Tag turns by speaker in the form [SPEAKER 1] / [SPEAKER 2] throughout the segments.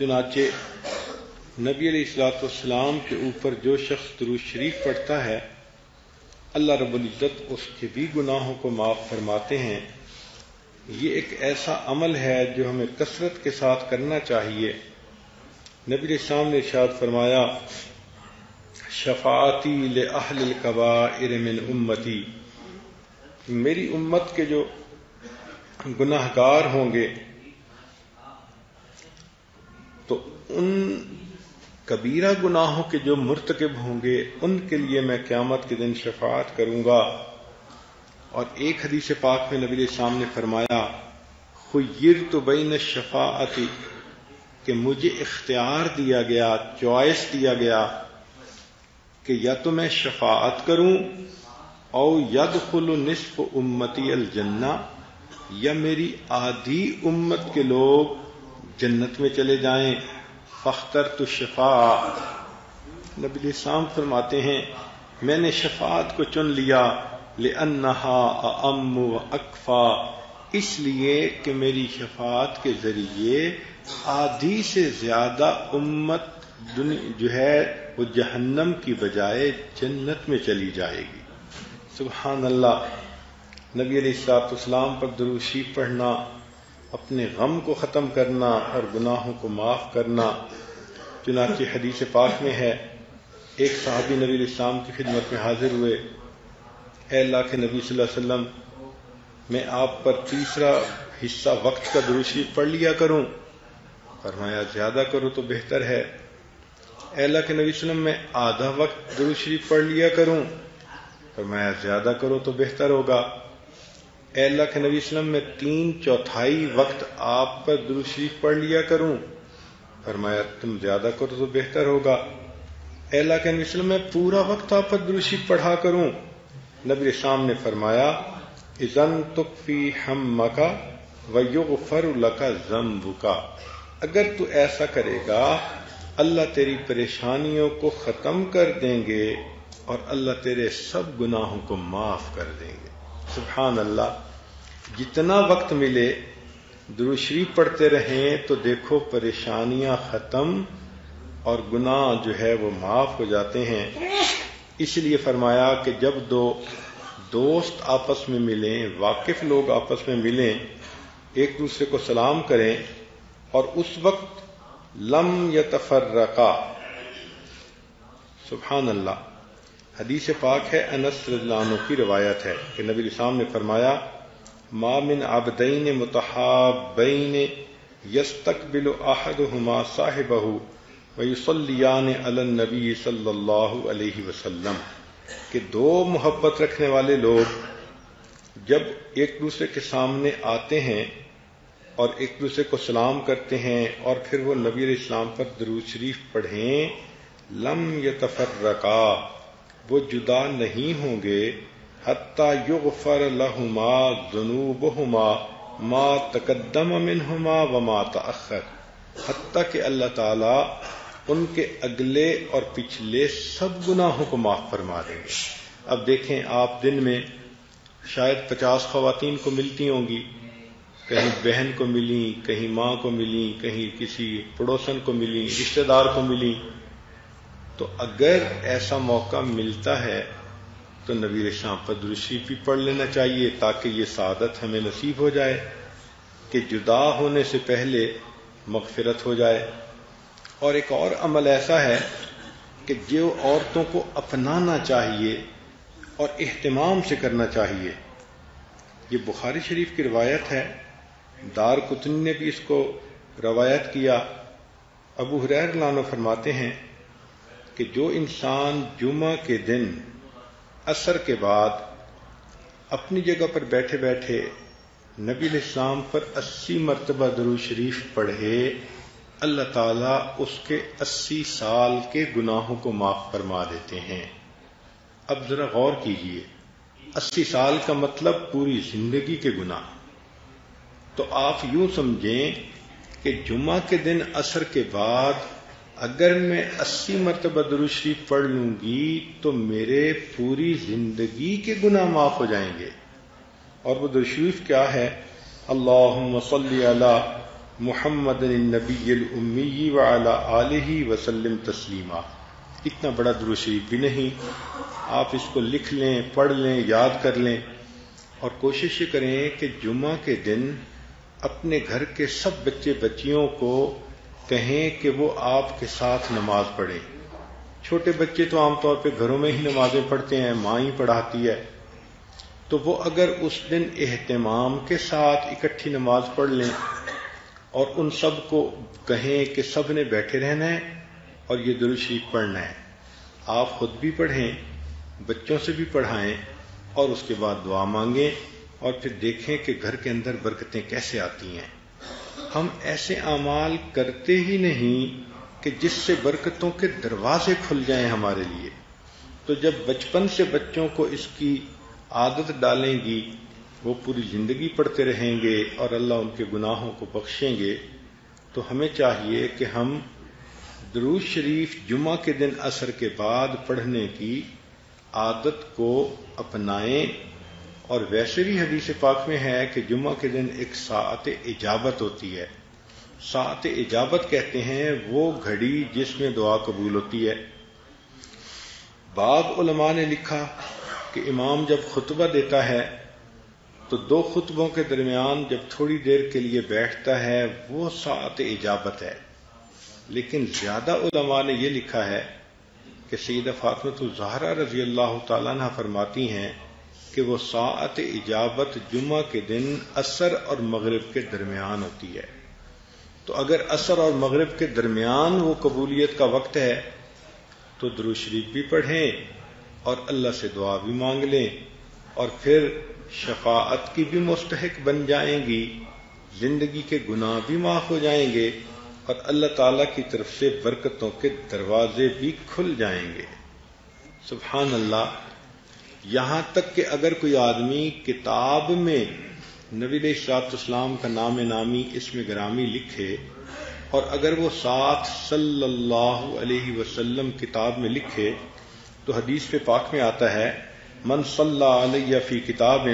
[SPEAKER 1] چنانچہ نبی علیہ الصلوۃ والسلام کے اوپر جو شخص درود شریف پڑھتا ہے اللہ رب العزت اس کے بھی گناہوں کو معاف فرماتے ہیں۔ یہ ایک ایسا عمل ہے جو ہمیں کثرت کے ساتھ کرنا چاہیے۔ نبی علیہ السلام نے ارشاد فرمایا شفاعتی لأہل الکبائر من امتی، میری امت کے جو گناہ گار ہوں گے تو ان کبیرہ گناہوں کے جو مرتکب ہوں گے ان کے لیے میں قیامت کے دن شفاعت کروں گا۔ اور ایک حدیث پاک میں نبی علیہ السلام نے فرمایا خیرت بین الشفاعت، کہ مجھے اختیار دیا گیا، چوائس دیا گیا کہ یا تو میں شفاعت کروں او یدخل نصف امتی الجنہ، یا میری آدھی امت کے لوگ جنت میں چلے جائیں۔ فاخترت الشفاعہ، نبی علیہ السلام فرماتے ہیں میں نے شفاعت کو چن لیا لأنہا اعم و اکفا، اس لیے کہ میری شفاعت کے ذریعے آدھی سے زیادہ امت جو ہے وہ جہنم کی بجائے جنت میں چلی جائے گی۔ سبحان اللہ۔ نبی علیہ الصلوۃ والسلام پر درود شریف پڑھنا اپنے غم کو ختم کرنا اور گناہوں کو معاف کرنا۔ چنانچہ حدیث پاک میں ہے ایک صحابی نبی علیہ السلام کی خدمت میں حاضر ہوئے، اے اللہ کے نبی صلی اللہ علیہ وسلم، میں آپ پر تیسرا حصہ وقت کا درود شریف پڑھ لیا کروں؟ فرمایا زیادہ کرو تو بہتر ہے۔ اے اللہ کے نبی صلی اللہ علیہ وسلم، میں آدھا وقت درود شریف پڑھ لیا کروں؟ فرمایا زیادہ کرو تو بہتر ہوگا۔ اے اللہ کے نبی صلی اللہ علیہ وسلم، میں 3/4 وقت آپ پر درود شریف پڑھ لیا کروں؟ فرمایا تم زیادہ کرو تو بہتر ہوگا۔ اے اللہ کے نبی صلی اللہ علیہ وسلم، میں پورا وقت آپ پر درود شریف پڑھا کروں؟ نبی السلام نے فرمایا اذن تکفی ہمک ویغفر لک ذنبک، اگر تو ایسا کرے گا اللہ تیری پریشانیوں کو ختم کر دیں گے اور اللہ تیرے سب گناہوں کو معاف کر دیں گے۔ سبحان اللہ۔ جتنا وقت ملے درود شریف پڑھتے رہیں تو دیکھو پریشانیاں ختم اور گناہ جو ہے وہ معاف ہو جاتے ہیں۔ اس لیے فرمایا کہ جب دو دوست آپس میں ملیں، واقف لوگ آپس میں ملیں، ایک دوسرے کو سلام کریں اور اس وقت لم یتفرقا، سبحان اللہ۔ حدیث پاک ہے، انس رضی اللہ عنہ کی روایت ہے کہ نبی علیہ السلام نے فرمایا ما من عبدین متحابین یستقبل احدہما صاحبہ ویصلیان علی النبی صلی اللہ علیہ وسلم، کہ دو محبت رکھنے والے لوگ جب ایک دوسرے کے سامنے آتے ہیں اور ایک دوسرے کو سلام کرتے ہیں اور پھر وہ نبی علیہ السلام پر درود شریف پڑھیں، لم یتفرقا، وہ جدا نہیں ہوں گے، حتی یغفر لہما ذنوبہما ما تقدم منہما وما تأخر، حتی کہ اللہ تعالی ان کے اگلے اور پچھلے سب گناہوں کو معاف فرما دیں گے۔ اب دیکھیں آپ دن میں شاید 50 خواتین کو ملتی ہوں گی، کہیں بہن کو ملی، کہیں ماں کو ملی، کہیں کسی پڑوسن کو ملی، رشتہ دار کو ملی، تو اگر ایسا موقع ملتا ہے تو نبی علیہ السلام پر درود شریف بھی پڑھ لینا چاہیے تاکہ یہ سعادت ہمیں نصیب ہو جائے کہ جدا ہونے سے پہلے مغفرت ہو جائے۔ اور ایک اور عمل ایسا ہے کہ جو عورتوں کو اپنانا چاہیے اور اہتمام سے کرنا چاہیے، یہ بخاری شریف کی روایت ہے، دار قطنی نے بھی اس کو روایت کیا۔ ابو ہریرہ رضی اللہ عنہ فرماتے ہیں کہ جو انسان جمعہ کے دن عصر کے بعد اپنی جگہ پر بیٹھے بیٹھے نبی علیہ السلام پر 80 مرتبہ درود شریف پڑھے، اللہ تعالیٰ اس کے 80 سال کے گناہوں کو معاف فرما دیتے ہیں۔ اب ذرا غور کیجئے، 80 سال کا مطلب پوری زندگی کے گناہ۔ تو آپ یوں سمجھیں کہ جمعہ کے دن عصر کے بعد اگر میں 80 مرتبہ درود شریف پڑھ لوں گی تو میرے پوری زندگی کے گناہ معاف ہو جائیں گے۔ اور وہ درود شریف کیا ہے؟ اللہم صلی علی محمد النبی الامی وعلی آلہ وسلم تسلیما. اتنا بڑا درود شریف بھی نہیں، آپ اس کو لکھ لیں، پڑھ لیں، یاد کر لیں، اور کوشش کریں کہ جمعہ کے دن اپنے گھر کے سب بچے بچیوں کو کہیں کہ وہ آپ کے ساتھ نماز پڑھیں. چھوٹے بچے تو عام طور پہ گھروں میں ہی نمازیں پڑھتے ہیں، ماں ہی پڑھاتی ہے، تو وہ اگر اس دن اہتمام کے ساتھ اکٹھی نماز پڑھ لیں اور ان سب کو کہیں کہ سب نے بیٹھے رہنا ہے اور یہ درود شریف پڑھنا ہے. آپ خود بھی پڑھیں، بچوں سے بھی پڑھائیں، اور اس کے بعد دعا مانگیں، اور پھر دیکھیں کہ گھر کے اندر برکتیں کیسے آتی ہیں. ہم ایسے اعمال کرتے ہی نہیں کہ جس سے برکتوں کے دروازے کھل جائیں ہمارے لیے. تو جب بچپن سے بچوں کو اس کی عادت ڈالیں گی، وہ پوری زندگی پڑھتے رہیں گے اور اللہ ان کے گناہوں کو بخشیں گے. تو ہمیں چاہیے کہ ہم درود شریف جمعہ کے دن عصر کے بعد پڑھنے کی عادت کو اپنائیں. اور ویسے بھی حدیث پاک میں ہے کہ جمعہ کے دن ایک ساعت اجابت ہوتی ہے. ساعت اجابت کہتے ہیں وہ گھڑی جس میں دعا قبول ہوتی ہے. بعض علماء نے لکھا کہ امام جب خطبہ دیتا ہے تو دو خطبوں کے درمیان جب تھوڑی دیر کے لیے بیٹھتا ہے وہ ساعت اجابت ہے. لیکن زیادہ علماء نے یہ لکھا ہے کہ سیدہ فاطمہ الزہرا رضی اللہ تعالیٰ عنہ فرماتی ہیں کہ وہ ساعت اجابت جمعہ کے دن عصر اور مغرب کے درمیان ہوتی ہے. تو اگر عصر اور مغرب کے درمیان وہ قبولیت کا وقت ہے تو درود شریف بھی پڑھیں اور اللہ سے دعا بھی مانگ لیں، اور پھر شفاعت کی بھی مستحق بن جائیں گی، زندگی کے گناہ بھی معاف ہو جائیں گے، اور اللہ تعالیٰ کی طرف سے برکتوں کے دروازے بھی کھل جائیں گے. سبحان اللہ. یہاں تک کہ اگر کوئی آدمی کتاب میں نبی علیہ الصلوۃ والسلام کا نام نامی اسم گرامی لکھے، اور اگر وہ ساتھ صلی اللہ علیہ وسلم کتاب میں لکھے، تو حدیث پہ پاک میں آتا ہے من صلی علیہ فی کتاب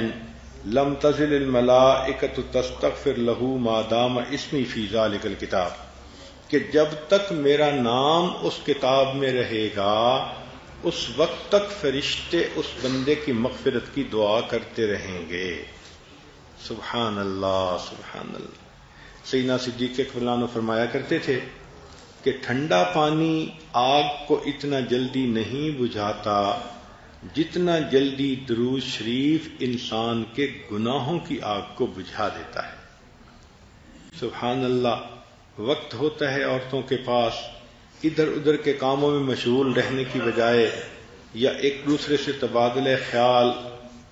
[SPEAKER 1] لم تزل الملائکۃ تستغفر له ما دام اسمی فی ذلک الکتاب، کہ جب تک میرا نام اس کتاب میں رہے گا اس وقت تک فرشتے اس بندے کی مغفرت کی دعا کرتے رہیں گے. سبحان اللہ سبحان اللہ. سیدنا صدیق اکبر عنہ فرمایا کرتے تھے کہ ٹھنڈا پانی آگ کو اتنا جلدی نہیں بجھاتا جتنا جلدی درود شریف انسان کے گناہوں کی آگ کو بجھا دیتا ہے. سبحان اللہ. وقت ہوتا ہے عورتوں کے پاس ادھر ادھر کے کاموں میں مشغول رہنے کی بجائے، یا ایک دوسرے سے تبادلہ خیال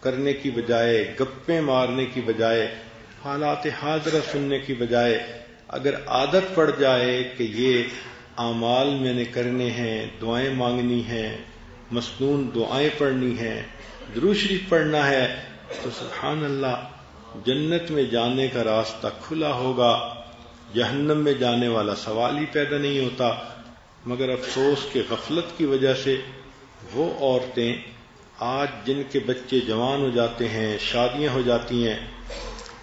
[SPEAKER 1] کرنے کی بجائے، گپیں مارنے کی بجائے، حالات حاضرہ سننے کی بجائے، اگر عادت پڑ جائے کہ یہ اعمال میں نے کرنے ہیں، دعائیں مانگنی ہیں، مسنون دعائیں پڑھنی ہیں، درود شریف پڑھنا ہے، تو سبحان اللہ جنت میں جانے کا راستہ کھلا ہوگا. جہنم میں جانے والا سوال ہی پیدا نہیں ہوتا. مگر افسوس کہ غفلت کی وجہ سے وہ عورتیں آج جن کے بچے جوان ہو جاتے ہیں، شادیاں ہو جاتی ہیں،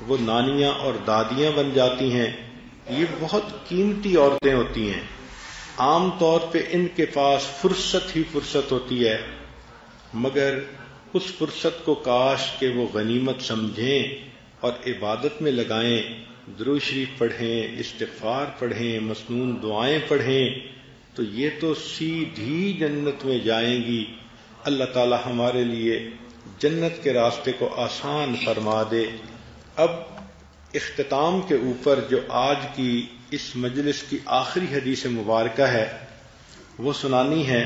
[SPEAKER 1] وہ نانیاں اور دادیاں بن جاتی ہیں. یہ بہت قیمتی عورتیں ہوتی ہیں. عام طور پہ ان کے پاس فرصت ہی فرصت ہوتی ہے، مگر اس فرصت کو کاش کہ وہ غنیمت سمجھیں اور عبادت میں لگائیں، درود شریف پڑھیں، استغفار پڑھیں، مسنون دعائیں پڑھیں، تو یہ تو سیدھی جنت میں جائیں گی. اللہ تعالی ہمارے لیے جنت کے راستے کو آسان فرما دے. اب اختتام کے اوپر جو آج کی اس مجلس کی آخری حدیث مبارکہ ہے وہ سنانی ہے.